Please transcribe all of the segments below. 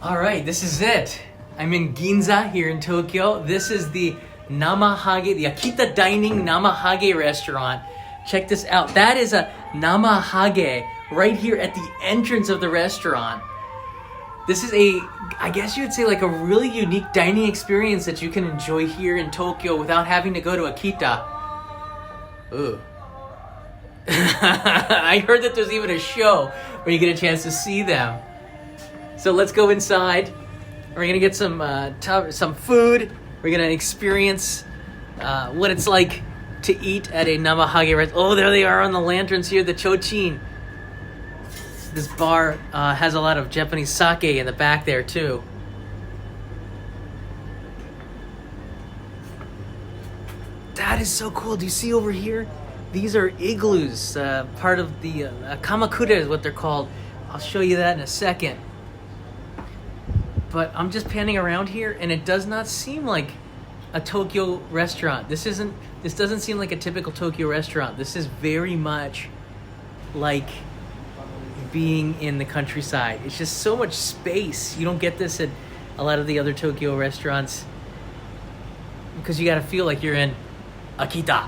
All right, this is it. I'm in Ginza here in Tokyo. This is the Namahage, the Akita Dining Namahage restaurant. Check this out. That is a Namahage right here at the entrance of the restaurant. This is I guess you would say like a really unique dining experience that you can enjoy here in Tokyo without having to go to Akita. Ooh. I heard that there's even a show where you get a chance to see them. So let's go inside. We're gonna get some food. We're gonna experience what it's like to eat at a Namahage restaurant. Oh, there they are on the lanterns here, the chochin. This bar has a lot of Japanese sake in the back there too. That is so cool. Do you see over here? These are igloos, part of the kamakura is what they're called. I'll show you that in a second. But I'm just panning around here, and it does not seem like a Tokyo restaurant. This doesn't seem like a typical Tokyo restaurant. This is very much like being in the countryside. It's just so much space. You don't get this at a lot of the other Tokyo restaurants because you gotta feel like you're in Akita.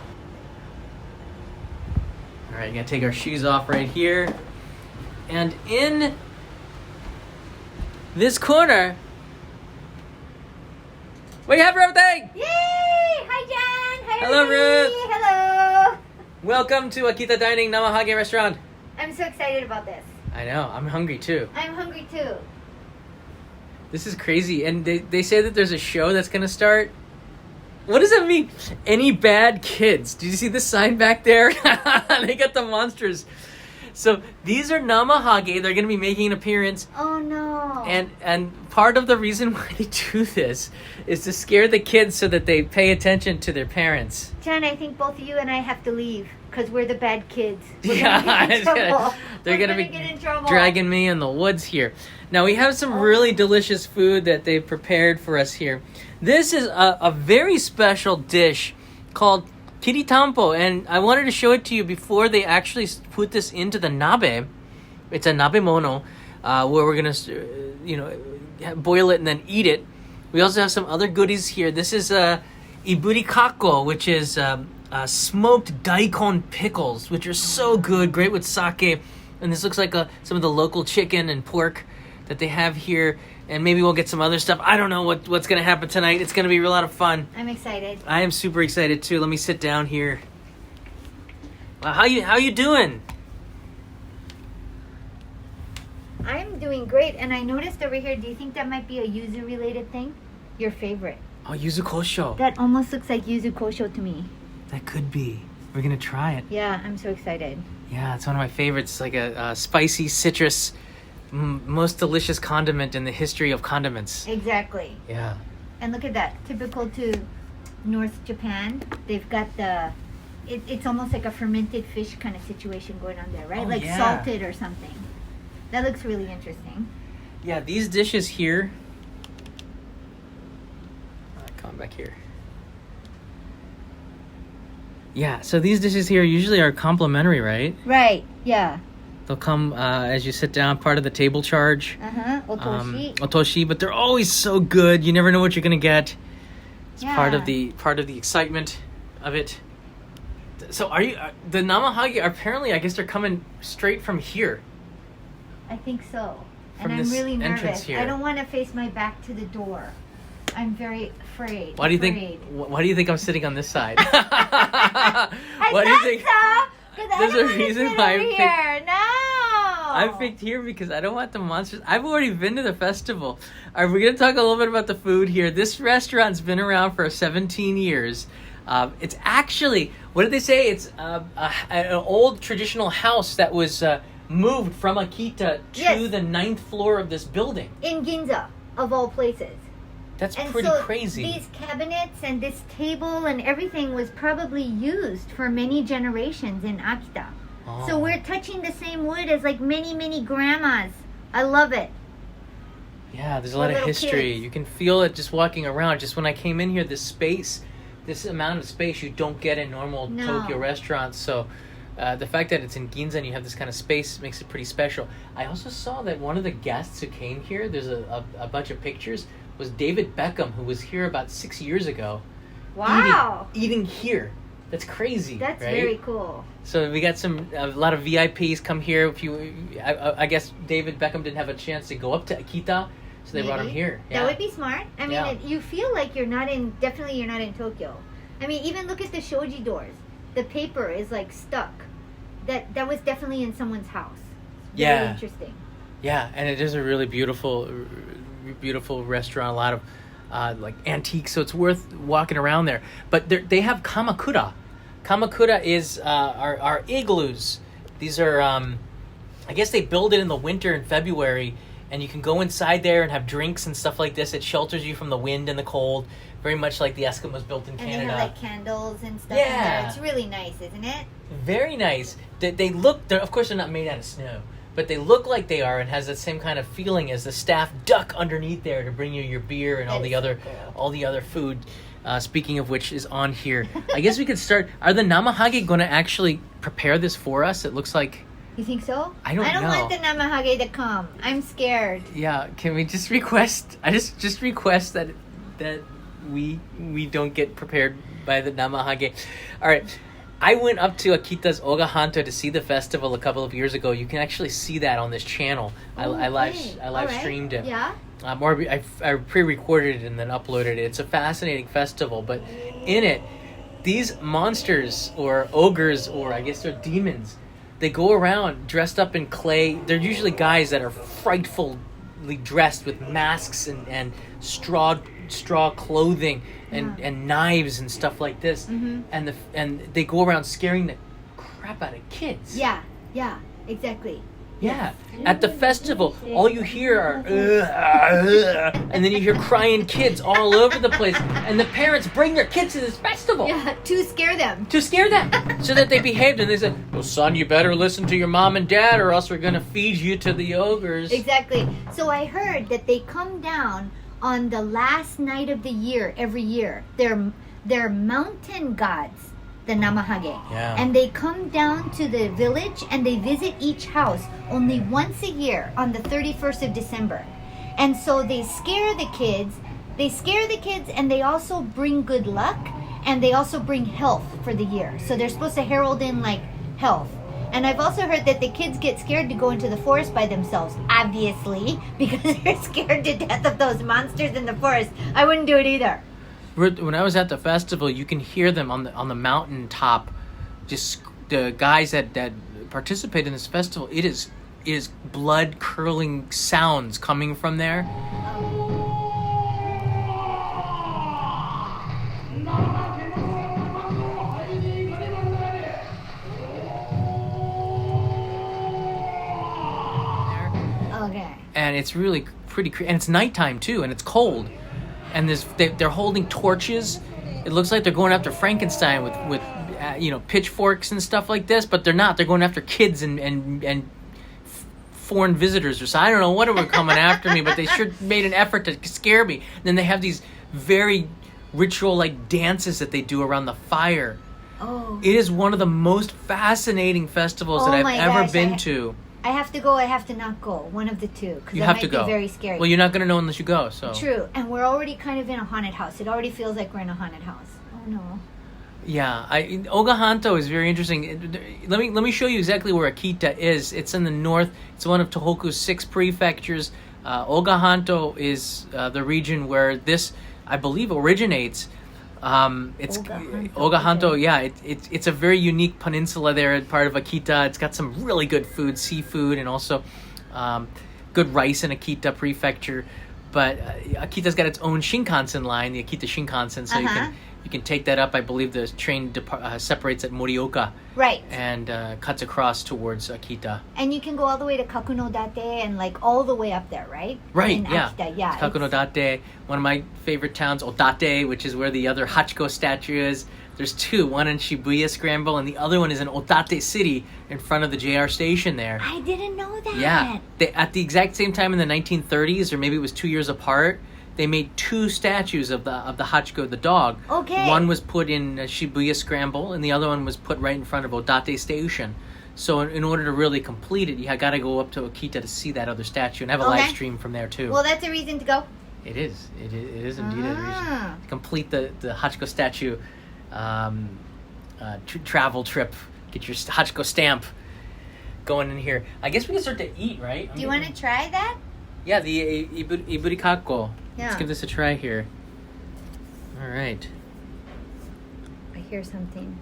All right, gonna take our shoes off right here. And in this corner, we have everything! Yay! Hi, Jan! Hi, Hello, everybody. Ruth! Hello! Welcome to Akita Dining Namahage Restaurant. I'm so excited about this. I know, I'm hungry too. I'm hungry too. This is crazy. And they say that there's a show that's gonna start. What does that mean? Any bad kids? Did you see this sign back there? They got the monsters. So these are Namahage. They're going to be making an appearance. Oh no. And part of the reason why they do this is to scare the kids so that they pay attention to their parents. Jan, I think both you and I have to leave because we're the bad kids. We're They're going to be get in trouble. Dragging me in the woods here. Now we have some really delicious food that they've prepared for us here. This is a very special dish called Kiritanpo, and I wanted to show it to you before they actually put this into the nabe. It's a nabemono, where we're gonna, boil it and then eat it. We also have some other goodies here. This is iburikako, which is smoked daikon pickles, which are so good, great with sake. And this looks like some of the local chicken and pork that they have here. And maybe we'll get some other stuff. I don't know what's going to happen tonight. It's going to be a lot of fun. I'm excited. I am super excited too. Let me sit down here. Well, how you doing? I'm doing great. And I noticed over here, do you think that might be a yuzu related thing? Your favorite. Oh, yuzu kosho. That almost looks like yuzu kosho to me. That could be. We're going to try it. Yeah, I'm so excited. Yeah, it's one of my favorites. Like a spicy citrus, most delicious condiment in the history of condiments. Exactly. Yeah. And look at that. Typical to North Japan. They've got it's almost like a fermented fish kind of situation going on there, right? Oh, like yeah. salted or something. That looks really interesting. Yeah, these dishes here. Come back here. Yeah, so these dishes here usually are complimentary, right? Right, yeah. They'll come as you sit down, part of the table charge. Otoshi. Otoshi, but they're always so good. You never know what you're gonna get. It's part of the excitement of it. So are you the Namahage? Apparently, I guess they're coming straight from here. I think so. From and I'm this really entrance nervous. here. I don't want to face my back to the door. I'm very afraid. Why do you think I'm sitting on this side? Why do you think? So, there's a reason why I picked here because I don't want the monsters. I've already been to the festival. All right, we're going to talk a little bit about the food here. This restaurant's been around for 17 years. It's actually, what did they say? It's an old traditional house that was moved from Akita to the 9th floor of this building. In Ginza, of all places. That's pretty crazy. These cabinets and this table and everything was probably used for many generations in Akita. Oh. So we're touching the same wood as like many, many grandmas. I love it. Yeah, there's a lot of history. Kids. You can feel it just walking around. Just when I came in here, this amount of space you don't get in normal Tokyo restaurants. So the fact that it's in Ginza and you have this kind of space makes it pretty special. I also saw that one of the guests who came here, there's a bunch of pictures, was David Beckham, who was here about 6 years ago. Wow. Eating here. That's crazy. That's right? very cool. So we got a lot of VIPs come here. I guess David Beckham didn't have a chance to go up to Akita, so they brought him here. That would be smart. I mean, Yeah. you feel like you're not in Tokyo. I mean, even look at the shoji doors. The paper is like stuck. That was definitely in someone's house. Very interesting. Yeah, and it is a really beautiful restaurant. A lot of like antiques, so it's worth walking around there. But they have kamakura. Kamakura is our igloos. These are, I guess they build it in the winter in February, and you can go inside there and have drinks and stuff like this. It shelters you from the wind and the cold, very much like the Eskimos built in Canada. And they have like candles and stuff in there. It's really nice, isn't it? Very nice. They look, of course they're not made out of snow, but they look like they are and has that same kind of feeling as the staff duck underneath there to bring you your beer and all the other food. Speaking of which is on here. I guess we could start. Are the Namahage going to actually prepare this for us? It looks like... You think so? I don't know. I don't want the Namahage to come. I'm scared. Yeah, can we just request... I just request that we don't get prepared by the Namahage. All right. I went up to Akita's Ogahanto to see the festival a couple of years ago. You can actually see that on this channel. I live streamed it. Yeah. Or I pre-recorded it and then uploaded it. It's a fascinating festival, but in it, these monsters or ogres, or I guess they're demons, they go around dressed up in clay. They're usually guys that are frightfully dressed with masks and straw clothing and knives and stuff like this. Mm-hmm. And they go around scaring the crap out of kids. Yeah, exactly. Yeah, at the festival, all you hear are, and then you hear crying kids all over the place, and the parents bring their kids to this festival. Yeah, to scare them. So that they behaved, and they said, well, son, you better listen to your mom and dad, or else we're going to feed you to the ogres. Exactly. So I heard that they come down on the last night of the year, every year. They're mountain gods. The Namahage. Yeah. And they come down to the village and they visit each house only once a year on the 31st of December. And so they scare the kids. And they also bring good luck, and they also bring health for the year. So they're supposed to herald in like health. And I've also heard that the kids get scared to go into the forest by themselves, obviously, because they're scared to death of those monsters in the forest. I wouldn't do it either. When I was at the festival, you can hear them on the mountain top. Just the guys that participate in this festival. It is blood curdling sounds coming from there. Okay. And it's really pretty, and it's nighttime too, and it's cold. And they're holding torches. It looks like they're going after Frankenstein with pitchforks and stuff like this, but they're not. They're going after kids and foreign visitors. Or so I don't know what were coming after me, but they sure made an effort to scare me. And then they have these very ritual-like dances that they do around the fire. Oh. It is one of the most fascinating festivals that I've ever been to. I have to go. I have to not go. One of the two, because You it have might to go. be very scary. Well, you're not going to know unless you go. So True, and we're already kind of in a haunted house. It already feels like we're in a haunted house. Oh no. Yeah, Ogahanto is very interesting. Let me show you exactly where Akita is. It's in the north. It's one of Tohoku's 6 prefectures. Ogahanto is the region where this, I believe, originates. It's Ogahanto. Yeah, it's a very unique peninsula there, part of Akita. It's got some really good food, seafood, and also good rice in Akita prefecture. But Akita's got its own Shinkansen line, the Akita Shinkansen, so you can take that up. I believe the train separates at Morioka, right, and cuts across towards Akita. And you can go all the way to Kakunodate and like all the way up there, right? Right, in yeah. Akita, yeah. Kakunodate, one of my favorite towns, Odate, which is where the other Hachiko statue is. There's 2, one in Shibuya Scramble, and the other one is in Odate City in front of the JR station there. I didn't know that. Yeah. At the exact same time in the 1930s, or maybe it was 2 years apart, they made 2 statues of the Hachiko, the dog. Okay. One was put in Shibuya Scramble, and the other one was put right in front of Odate Station. So in order to really complete it, you got to go up to Akita to see that other statue and have a live stream from there too. Well, that's a reason to go. It is. It is indeed a reason to complete the Hachiko statue travel trip. Get your Hachiko stamp going in here. I guess we can start to eat, right? Do you want to try that? Yeah, the iburikako. Yeah. Let's give this a try here. All right. I hear something.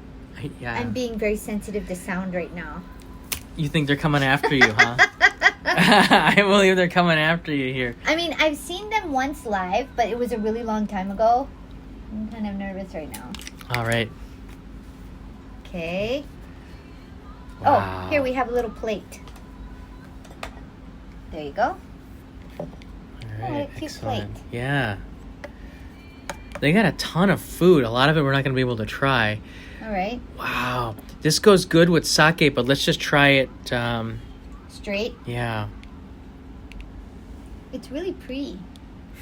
Yeah. I'm being very sensitive to sound right now. You think they're coming after you, huh? I believe they're coming after you here. I mean, I've seen them once live, but it was a really long time ago. I'm kind of nervous right now. All right. Okay. Wow. Oh, here we have a little plate. There you go. All right. What a cute Excellent. plate. Yeah. They got a ton of food. A lot of it we're not going to be able to try. All right. Wow. This goes good with sake, but let's just try it. Straight. Yeah. It's really pretty.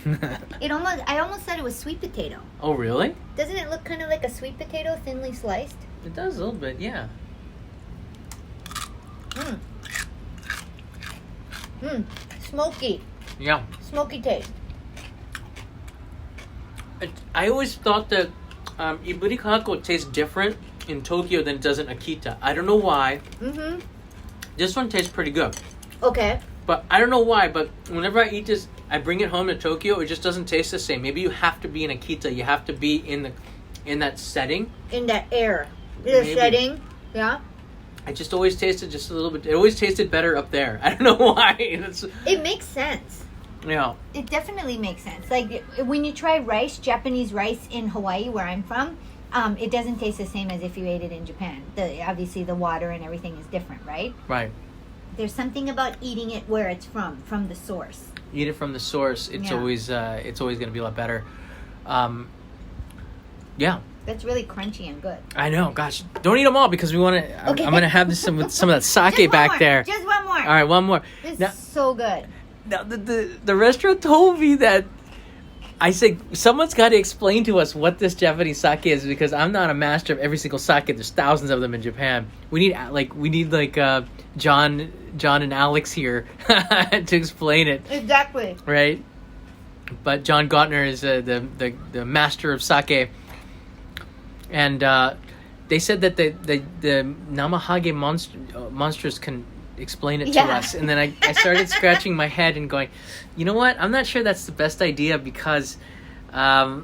I almost thought it was sweet potato. Oh, really? Doesn't it look kind of like a sweet potato, thinly sliced? It does a little bit, yeah. Smoky. Yeah. Smoky taste. I always thought that iburikako tastes different in Tokyo than it does in Akita. I don't know why. Mm-hmm. This one tastes pretty good. Okay. But I don't know why, but whenever I eat this, I bring it home to Tokyo, it just doesn't taste the same. Maybe you have to be in Akita. You have to be in that setting. In that air. The Maybe. setting. Yeah. I just always tasted just a little bit. It always tasted better up there. I don't know why. It makes sense. Yeah. It definitely makes sense. Like when you try rice, Japanese rice in Hawaii, where I'm from, it doesn't taste the same as if you ate it in Japan. Obviously the water and everything is different, right? Right. There's something about eating it where it's from the source. Eat it from the source. It's always going to be a lot better. Yeah. That's really crunchy and good. I know. Gosh, don't eat them all because we want to. Okay. I'm going to have this with some of that sake back there. Just one more. All right, one more. It's Now, so good. now the restaurant told me that I said someone's got to explain to us what this Japanese sake is because I'm not a master of every single sake. There's thousands of them in Japan. We need John and Alex here to explain it. Exactly. Right. But John Gautner is the master of sake. And they said that the Namahage monsters can explain it to us. And then I started scratching my head and going, you know what? I'm not sure that's the best idea because, I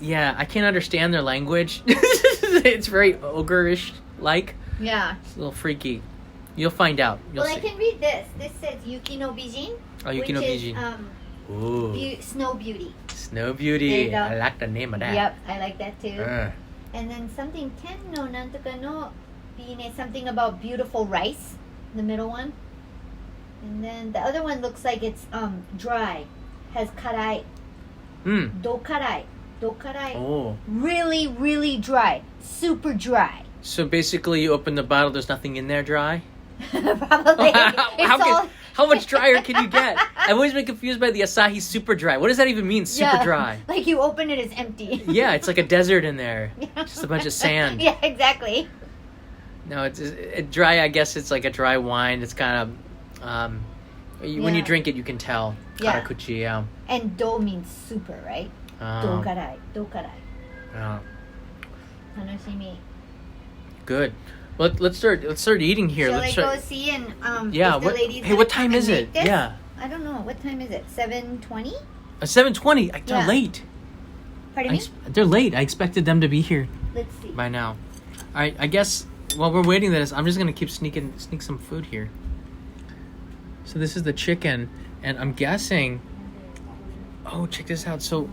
can't understand their language. It's very ogre-ish like. Yeah. It's a little freaky. You'll find out. You'll see. I can read this. This says Yuki no Bijin. Oh, Yuki no Bijin. Is, Snow Beauty. Snow Beauty. I like the name of that. Yep, I like that too. And then something ten no nantoka no bine, something about beautiful rice, the middle one. And then the other one looks like it's dry, has karai. Do karai. Oh. Really, really dry. Super dry. So basically you open the bottle, there's nothing in there dry? Probably. How much drier can you get? I've always been confused by the Asahi super dry. What does that even mean, super dry? Like you open it, it's empty. Yeah, it's like a desert in there. Just a bunch of sand. Yeah, exactly. No, it's dry. I guess it's like a dry wine. It's kind of, when you drink it, you can tell. Yeah. Karakuchi, yeah. And do means super, right? Do karai. Yeah. Tanoshimi. Good. Let's start eating here. Shall Let's I go see and yeah. if the ladies What time is it? This? Yeah. I don't know. What time is it? 7:20? 7:20. They're late. Pardon me? They're late. I expected them to be here Let's see. by now. All right. I guess while we're waiting this, I'm just gonna keep sneak some food here. So this is the chicken, and I'm guessing. Oh, check this out. So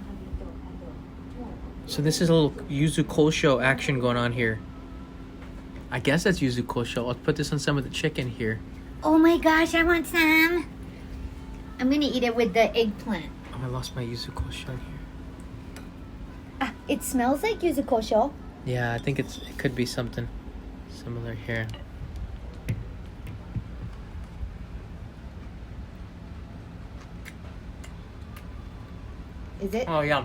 this is a little yuzu kosho action going on here. I guess that's yuzu kosho. I'll put this on some of the chicken here. Oh my gosh, I want some. I'm gonna eat it with the eggplant. Oh, I lost my yuzu kosho here. It smells like yuzu kosho. Yeah, I think it could be something similar here. Is it? Oh yeah,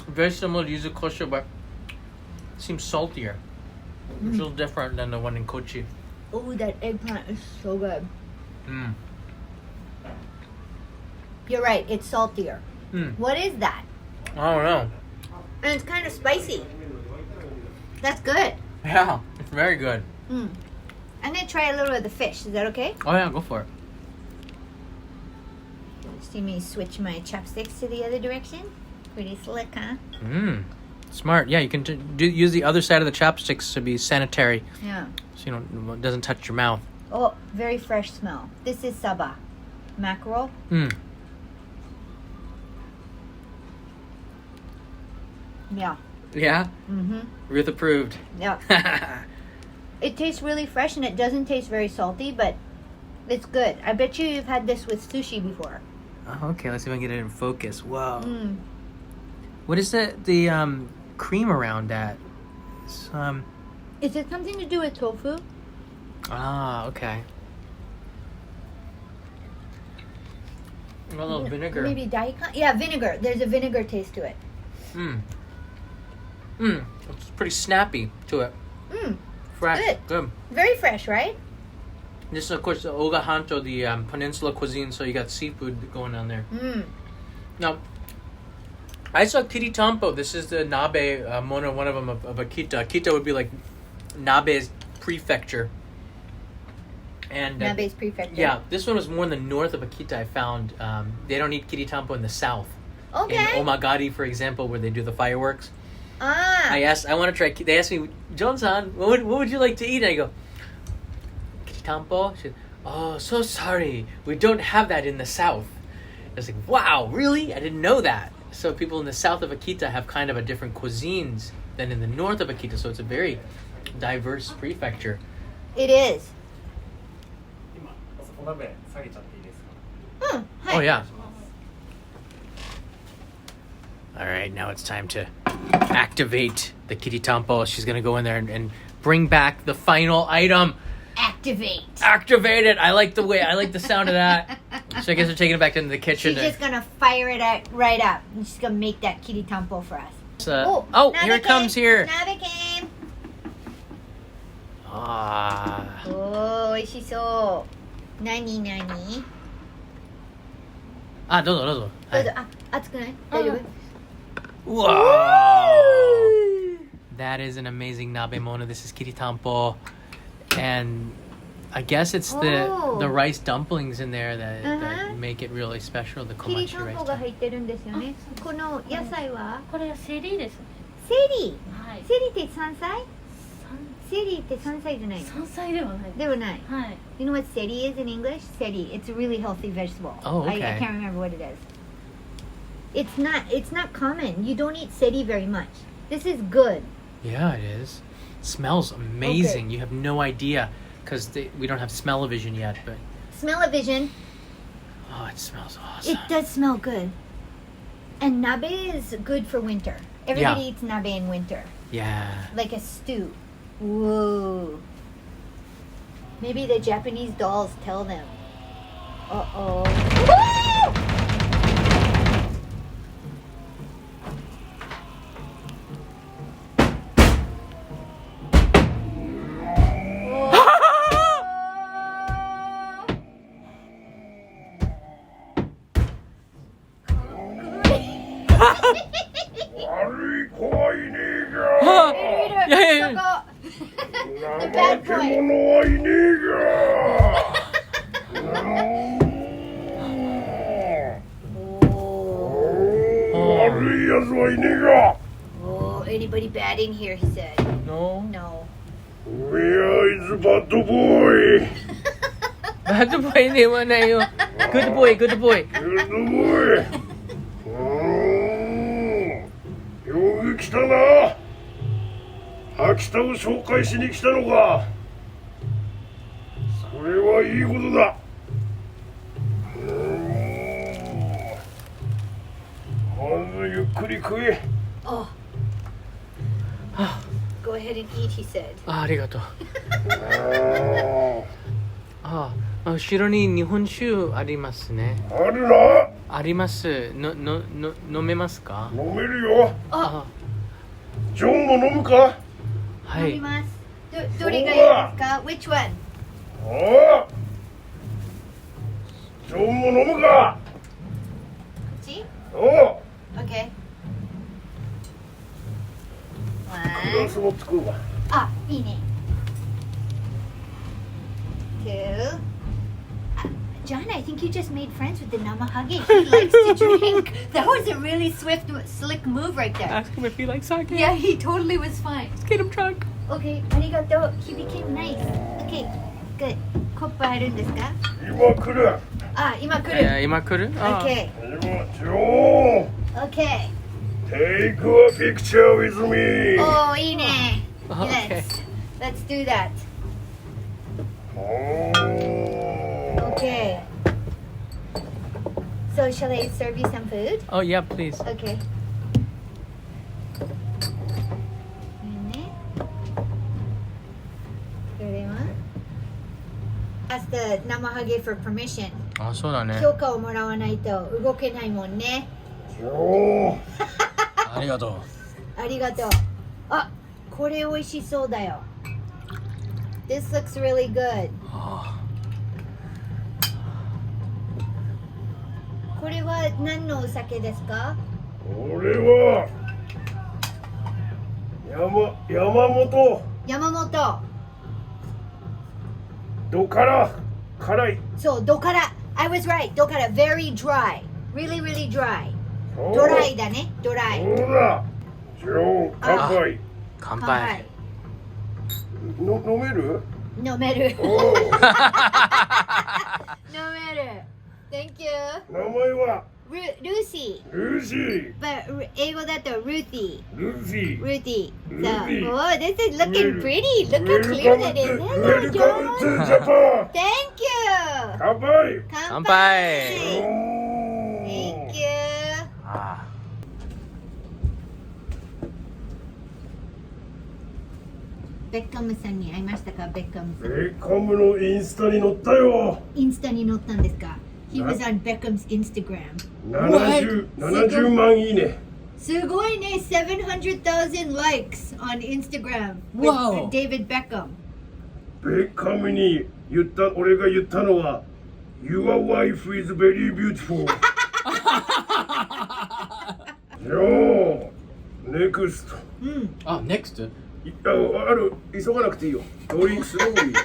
very similar to yuzu kosho, but seems saltier. It's a little different than the one in Kochi. Oh, that eggplant is so good. Mm. You're right. It's saltier. Mm. What is that? I don't know. And it's kind of spicy. That's good. Yeah, it's very good. Mm. I'm gonna try a little of the fish. Is that okay? Oh yeah, go for it. See me switch my chopsticks to the other direction? Pretty slick, huh? Mmm. Smart. Yeah, you can use the other side of the chopsticks to be sanitary, Yeah. so it doesn't touch your mouth. Oh, very fresh smell. This is saba. Mackerel. Mm. Yeah. Yeah? Mm-hmm. Ruth approved. Yeah. It tastes really fresh and it doesn't taste very salty, but it's good. I bet you've had this with sushi before. Oh, okay, let's see if I can get it in focus. Whoa. Mm. What is the cream around that? It's, Is it something to do with tofu? ah, okay. A little vinegar. Maybe daikon? Yeah, vinegar. There's a vinegar taste to it. Mmm. Mmm. It's pretty snappy to it. Mmm. Fresh. Good. Very fresh, right? This is, of course, the Oga Hanto, the peninsula cuisine, so you got seafood going on there. Mmm. Now, I saw Kiritanpo. This is the Nabe, one of them of Akita. Akita would be like Nabe's prefecture. And Nabe's prefecture. yeah, this one was more in the north of Akita, I found. They don't eat Kiritanpo in the south. Okay. In Omagari, for example, where they do the fireworks. Ah. I want to try. They asked me, John-san, what would you like to eat? And I go, Kiritanpo? She said, oh, so sorry. We don't have that in the south. I was like, wow, really? I didn't know that. So people in the south of Akita have kind of a different cuisines than in the north of Akita. So it's a very diverse prefecture. It is. 今おそこ鍋下げちゃっていいですか Hmm. Oh, yeah. All right, now it's time to activate the Kiritanpo. She's going to go in there and bring back the final item. Activate. Activate it. I like the sound of that. So I guess we're taking it back into the kitchen. She's just gonna fire it right up. And she's gonna make that Kiritanpo for us. Oh, here it comes here. Nabe came. Ah. Oh, 美味しそう。何何？Ah, どうぞ。どうぞ。あ、熱くない？大丈夫？ Wow. That is an amazing nabe mona. This is Kiritanpo. And I guess it's the rice dumplings in there that make it really special, the キリ komachi タン rice ポが入ってるんですよね。この野菜はこれはセリですね。セリ。はい。セリって山菜？セリって山菜じゃないの？山菜ではない。ではない。はい。 You know what seri is in English? Seri. It's a really healthy vegetable. Oh, okay. I can't remember what it is. It's not common. You don't eat seri very much. This is good. Yeah, it is. Smells amazing. You have no idea because we don't have smell-o-vision yet, but Smell-o-vision. oh, it smells awesome. It does smell good. And nabe is good for winter. Everybody Yeah. eats nabe in winter. Yeah. Like a stew. Whoa. Maybe the Japanese dolls tell them. Uh-oh. Woo! Yeah. The bad boy. Oh, anybody bad in here, he said. No. No. Where is the bad boy? Bad boy, hindi mo na yun. Good boy. Good boy. よく来たな。秋田を紹介しに来たのか。それはいいことだ。まずゆっくり食え。 Oh. Go ahead and eat, he said. ありがとう。後ろに日本酒ありますね。あるな。あります。飲めますか？飲めるよ。あ、ジョンも飲むか？はい。飲みます。どれがいいですか？ Which one? ああ。ジョンも飲むか？こっち？おお。 Okay. グラス One. 持ってくるわ。あ、いいね。Two. John, I think you just made friends with the Namahage. He likes to drink. That was a really slick move right there. Ask him if he likes sake. Yeah, he totally was fine. Let's get him drunk. Okay, arigato. He became nice. Okay, good. コップあるんですか？今来る。あ、今来る。今来る？あ Okay, 今ジョン。 okay. Take a picture with me. おー、いいね。Okay. Let's do that. おー Okay. So shall I serve you some food? Oh, yeah, please. Okay. いいね。それは Ask the Namahage for permission. あ、そうだね。許可をもらわないと動けないもんね。ジョン。ありがとう。ありがとう。あ、これ美味しそうだよ。This looks really good. これは何のお酒ですか？これは山本山本。どから辛い。そう、ドから。I was right. ドから very dry. Really, really dry. そうドライだね。ドライ。そうだ。ジョン乾杯。乾乾杯。飲める？飲める。おー飲める。Thank you. 名前はルーシー。ルーシー。 But 英語だとルーティー。ルーシー。ルーティー。ルーティー So, oh, this is looking pretty. Look how clear that is. Hello, Welcome John. to Japan. Thank you. 乾杯。乾杯。 Thank you. あベッカムさんに会いましたか？ベッカムさベん。ッカムのインスタに載ったよ。インスタに載ったんですか？ He was on Beckham's Instagram. 70万いいね。すごいね。700,000 likes on Instagram with Wow. David Beckham. ベッカムに俺が言ったのは Your wife is very beautiful. よー、NEXT。あ、NEXT? ある、急がなくていいよ。ドリンクスノービー。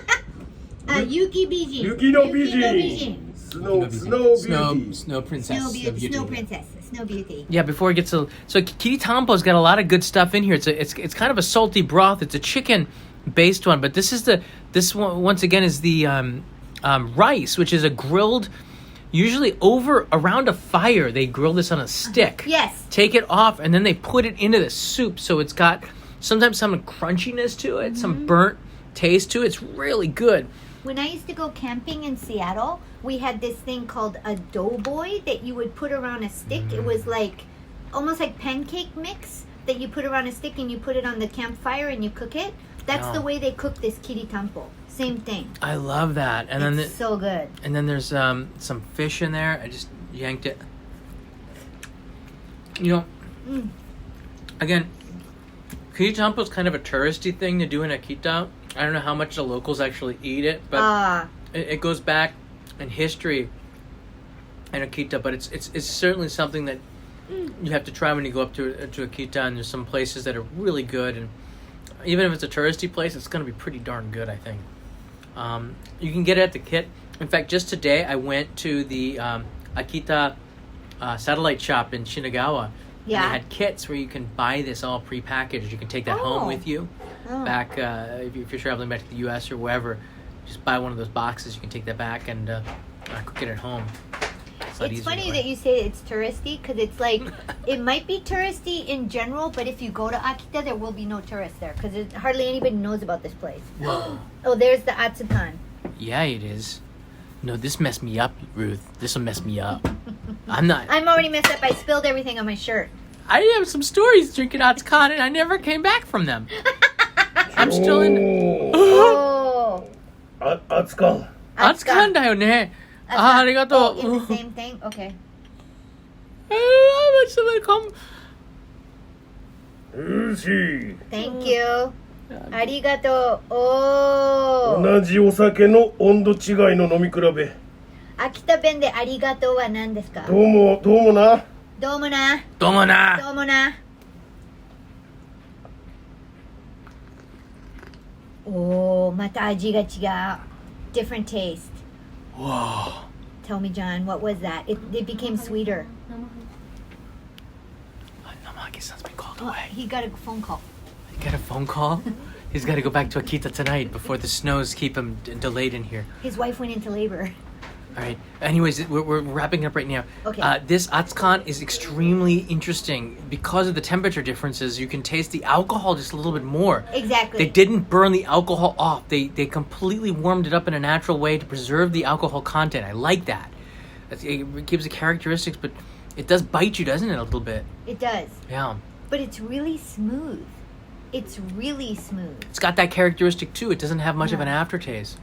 あ、雪美人。雪の美人。雪の美人。スノービューティー。Snow Princess. Snow Princess. Snow Beauty. Yeah, before it gets so Kiritanpo's got a lot of good stuff in here. It's kind of a salty broth. It's a chicken based one, but this one once again is the rice, which is a grilled, usually over around a fire. They grill this on a stick. Yes. Take it off, and then they put it into the soup. So it's got sometimes some crunchiness to it, some burnt taste to it. It's really good. When I used to go camping in Seattle, we had this thing called a doughboy that you would put around a stick. It was like almost like pancake mix that you put around a stick and you put it on the campfire and you cook it. That's the way they cook this Kiritanpo. Same thing. I love that. And It's so good. and then there's some fish in there. I just yanked it. You know, again, Kiritanpo is kind of a touristy thing to do in Akita. I don't know how much the locals actually eat it, but it goes back in history in Akita. But it's certainly something that you have to try when you go up to Akita. And there's some places that are really good, and even if it's a touristy place, it's going to be pretty darn good, I think. You can get it at the kit. In fact, just today I went to the Akita satellite shop in Shinagawa. Yeah. And they had kits where you can buy this all prepackaged. You can take that home with you. Back if you're traveling back to the U.S. or wherever, just buy one of those boxes. You can take that back and cook it at home. It's funny that you say it's touristy because it's like it might be touristy in general, but if you go to Akita, there will be no tourists there because hardly anybody knows about this place. Whoa. Oh, there's the Atsukan. Yeah, it is. No, this messed me up, Ruth. This will mess me up. I'm already messed up. I spilled everything on my shirt. I have some stories drinking Atsukan and I never came back from them. I'm still in. Oh. Atsukan. Atsukan だよね。ありがとう。 Oh, in the same thing? Okay. somebody come. よし Thank you. ありがとう。おー。同じお酒の温度違いの飲み比べ秋田弁でありがとうは何ですか？どうもなどうもな。どうもな。どうもな。おー、また味が違う。Different taste. Whoa. Tell me, John, what was that? It became sweeter. Namahage-san's been called Oh, away. he got a phone call. He got a phone call? He's got to go back to Akita tonight before the snows keep him delayed in here. His wife went into labor. All right. Anyways, we're wrapping up right now. Okay. This Atsukan is extremely interesting. Because of the temperature differences, you can taste the alcohol just a little bit more. Exactly. They didn't burn the alcohol off. They completely warmed it up in a natural way to preserve the alcohol content. I like that. It gives the characteristics, but it does bite you, doesn't it, a little bit? It does. Yeah. But it's really smooth. It's really smooth. It's got that characteristic, too. It doesn't have much of an aftertaste.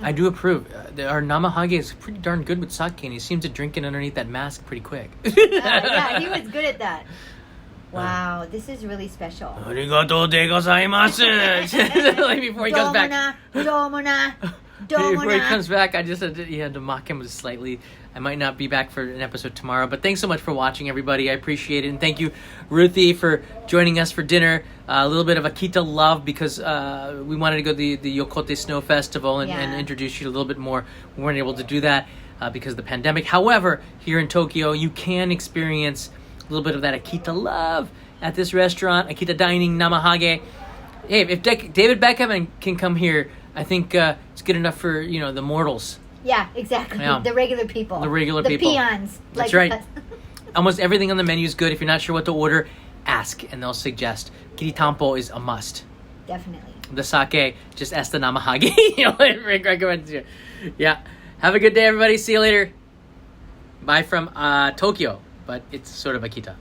I do approve. Our Namahage is pretty darn good with sake, and he seems to drink it underneath that mask pretty quick. Yeah, he was good at that. Wow, this is really special. ありがとうでございます Like before he comes back. Before he comes back, I just had to mock him slightly. I might not be back for an episode tomorrow, but thanks so much for watching, everybody. I appreciate it. And thank you, Ruthie, for joining us for dinner. A little bit of Akita love because we wanted to go to the Yokote Snow Festival and introduce you a little bit more. We weren't able to do that because of the pandemic. However, here in Tokyo, you can experience a little bit of that Akita love at this restaurant, Akita Dining, Namahage. Hey, if David Beckham can come here, I think it's good enough for, the mortals. Yeah, exactly. Yeah. The regular people. The regular people. The peons. That's like right. Almost everything on the menu is good. If you're not sure what to order, ask, and they'll suggest. Kiritanpo is a must. Definitely. The sake, just ask the Namahage. Recommend you. Yeah. Have a good day, everybody. See you later. Bye from Tokyo, but it's sort of Akita.